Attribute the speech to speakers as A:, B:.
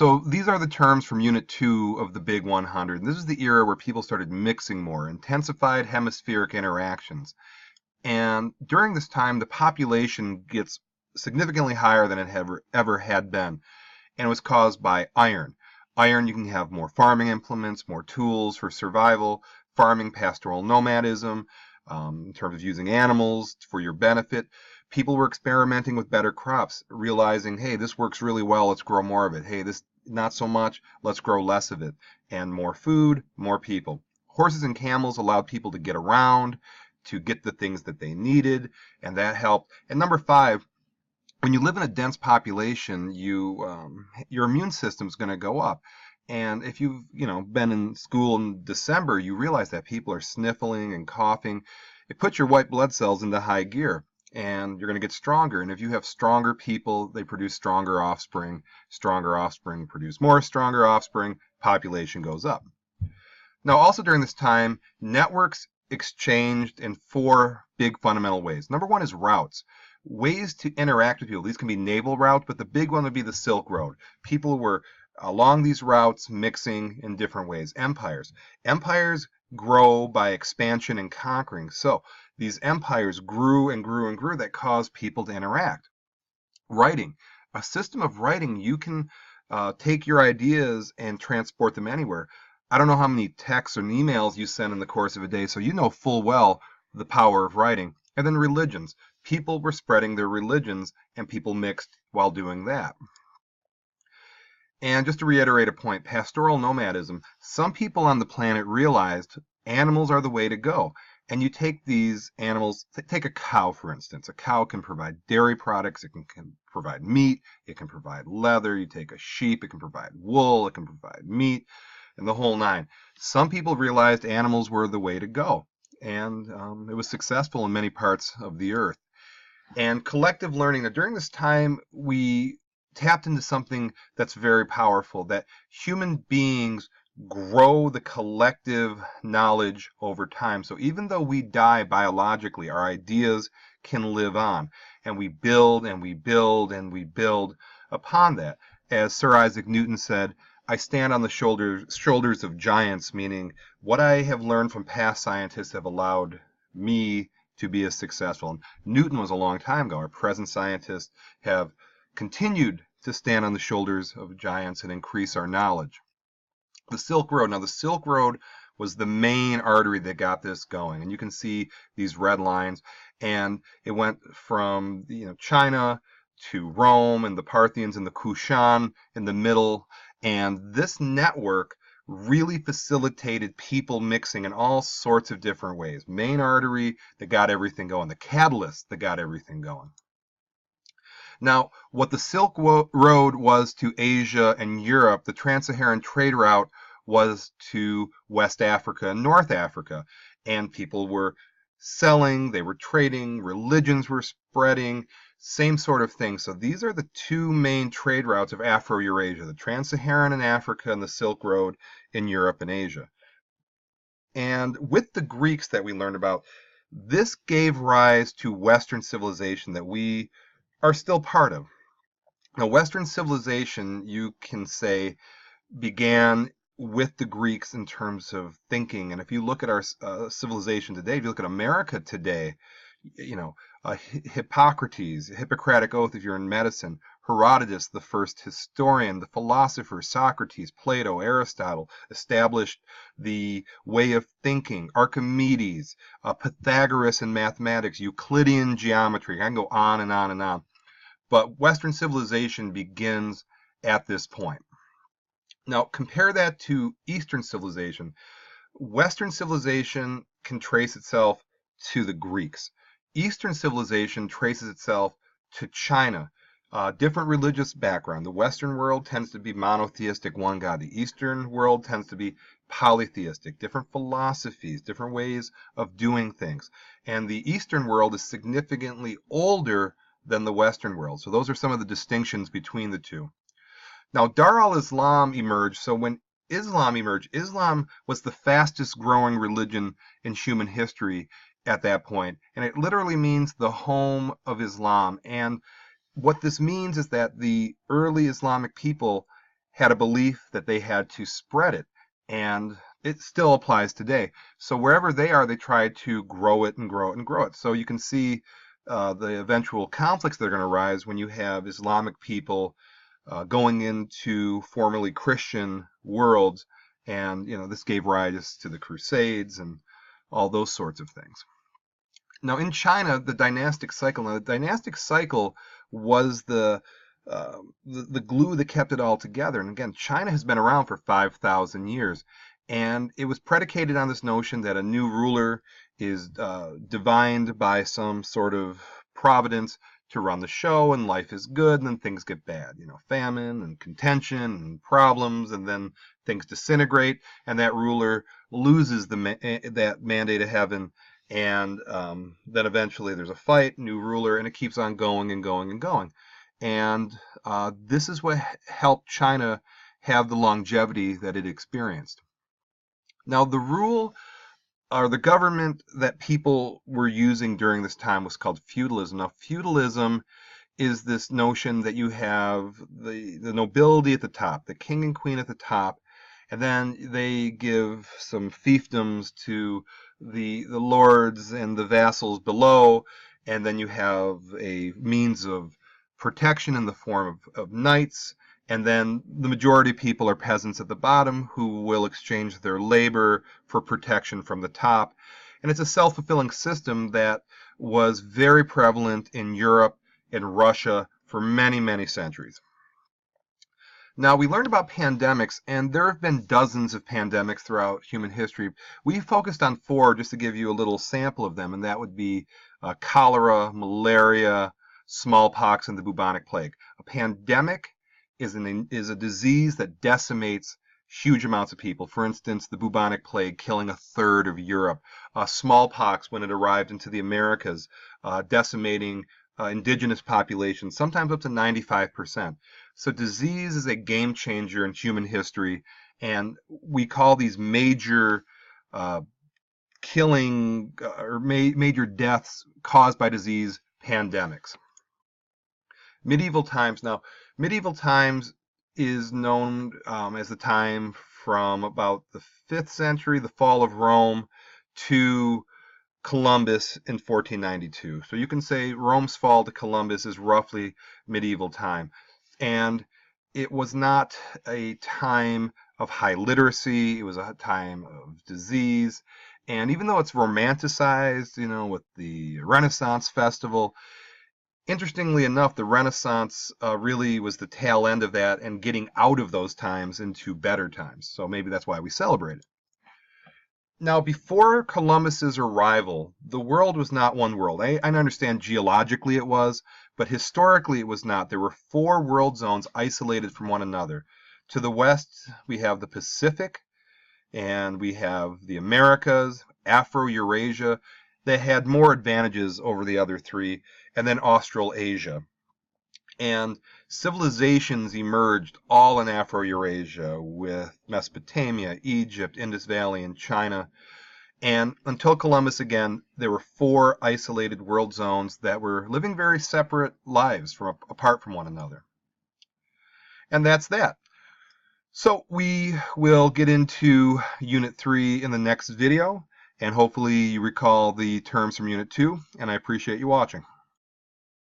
A: So these are the terms from Unit 2 of the Big 100. This is the era where people started mixing more, intensified hemispheric interactions. And during this time, the population gets significantly higher than it ever had been. And it was caused by iron. Iron, you can have more farming implements, more tools for survival, farming, pastoral nomadism, in terms of using animals for your benefit. People were experimenting with better crops, realizing, hey, this works really well, let's grow more of it. Hey, this not so much, let's grow less of it. And more food, more people. Horses and camels allowed people to get around, to get the things that they needed, and that helped. And number 5, when you live in a dense population, your immune system is going to go up. And if you've been in school in December, you realize that people are sniffling and coughing. It puts your white blood cells into high gear, and you're going to get stronger. And if you have stronger people, they produce stronger offspring. Stronger offspring produce more stronger offspring. Population goes up. Now, also during this time, networks exchanged in 4 big fundamental ways. Number 1 is routes. Ways to interact with people. These can be naval routes, but the big one would be the Silk Road. People were along these routes mixing in different ways. Empires. Empires grow by expansion and conquering. So these empires grew and grew and grew that caused people to interact. Writing. A system of writing, you can take your ideas and transport them anywhere. I don't know how many texts or emails you send in the course of a day, so you know full well the power of writing. And then religions. People were spreading their religions, and people mixed while doing that. And just to reiterate a point, pastoral nomadism, some people on the planet realized animals are the way to go. And you take these animals, take a cow for instance. A cow can provide dairy products, it can provide meat, it can provide leather. You take a sheep, it can provide wool, it can provide meat, and the whole nine. Some people realized animals were the way to go. And it was successful in many parts of the earth. And collective learning. Now, during this time, we tapped into something that's very powerful, that human beings grow the collective knowledge over time. So even though we die biologically, our ideas can live on. And we build and we build and we build upon that. As Sir Isaac Newton said, I stand on the shoulders of giants, meaning what I have learned from past scientists have allowed me to be as successful. And Newton was a long time ago. Our present scientists have continued to stand on the shoulders of giants and increase our knowledge. The Silk Road. Now, the Silk Road was the main artery that got this going. And you can see these red lines. And it went from China to Rome and the Parthians and the Kushan in the middle. And this network really facilitated people mixing in all sorts of different ways. Main artery that got everything going, the catalyst that got everything going. Now, what the Silk Road was to Asia and Europe, the Trans-Saharan trade route was to West Africa and North Africa. And people were selling, they were trading, religions were spreading, same sort of thing. So these are the 2 main trade routes of Afro-Eurasia, the Trans-Saharan in Africa and the Silk Road in Europe and Asia. And with the Greeks that we learned about, this gave rise to Western civilization that we are still part of. Now, Western civilization, you can say, began with the Greeks in terms of thinking. And if you look at our civilization today, if you look at America today, Hippocrates, Hippocratic Oath if you're in medicine, Herodotus, the first historian, the philosophers, Socrates, Plato, Aristotle, established the way of thinking, Archimedes, Pythagoras in mathematics, Euclidean geometry. I can go on and on and on. But Western civilization begins at this point. Now, compare that to Eastern civilization. Western civilization can trace itself to the Greeks. Eastern civilization traces itself to China. Different religious background. The Western world tends to be monotheistic, one God. The Eastern world tends to be polytheistic, different philosophies, different ways of doing things. And the Eastern world is significantly older than the Western world. So those are some of the distinctions between the two. Now, Dar al-Islam emerged. So when Islam emerged, Islam was the fastest growing religion in human history at that point. And it literally means the home of Islam. And what this means is that the early Islamic people had a belief that they had to spread it, and it still applies today. So wherever they are, they try to grow it and grow it and grow it. So you can see the eventual conflicts that are going to arise when you have Islamic people going into formerly Christian worlds, and this gave rise to the Crusades and all those sorts of things. Now in China, the dynastic cycle was the glue that kept it all together. And again, China has been around for 5,000 years, and it was predicated on this notion that a new ruler is divined by some sort of providence to run the show, and life is good, and then things get bad. Famine and contention and problems, and then things disintegrate, and that ruler loses that mandate of heaven, and then eventually there's a fight, new ruler, and it keeps on going and going and going. And this is what helped China have the longevity that it experienced. Now, the rule or the government that people were using during this time was called feudalism. Now, feudalism is this notion that you have the nobility at the top, the king and queen at the top, and then they give some fiefdoms to the lords and the vassals below, and then you have a means of protection in the form of knights, and then the majority of people are peasants at the bottom who will exchange their labor for protection from the top. And it's a self-fulfilling system that was very prevalent in Europe and Russia for many, many centuries. Now, we learned about pandemics, and there have been dozens of pandemics throughout human history. We focused on 4 just to give you a little sample of them, and that would be cholera, malaria, smallpox, and the bubonic plague. A pandemic is a disease that decimates huge amounts of people. For instance, the bubonic plague killing 1/3 of Europe. Smallpox, when it arrived into the Americas, decimating indigenous populations, sometimes up to 95%. So disease is a game changer in human history, and we call these major killing or major deaths caused by disease pandemics. Medieval times. Now, medieval times is known as the time from about the 5th century, the fall of Rome, to Columbus in 1492. So you can say Rome's fall to Columbus is roughly medieval time. And it was not a time of high literacy. It was a time of disease. And even though it's romanticized, with the Renaissance festival, interestingly enough, the Renaissance really was the tail end of that and getting out of those times into better times. So maybe that's why we celebrate it. Now, before Columbus's arrival, the world was not one world. I understand geologically it was, but historically it was not. There were 4 world zones isolated from one another. To the west, we have the Pacific, and we have the Americas, Afro-Eurasia. They had more advantages over the other 3, and then Australasia. And civilizations emerged all in Afro-Eurasia with Mesopotamia, Egypt, Indus Valley, and China. And until Columbus again, there were 4 isolated world zones that were living very separate lives apart from one another. And that's that. So we will get into Unit 3 in the next video, and hopefully you recall the terms from Unit 2, and I appreciate you watching.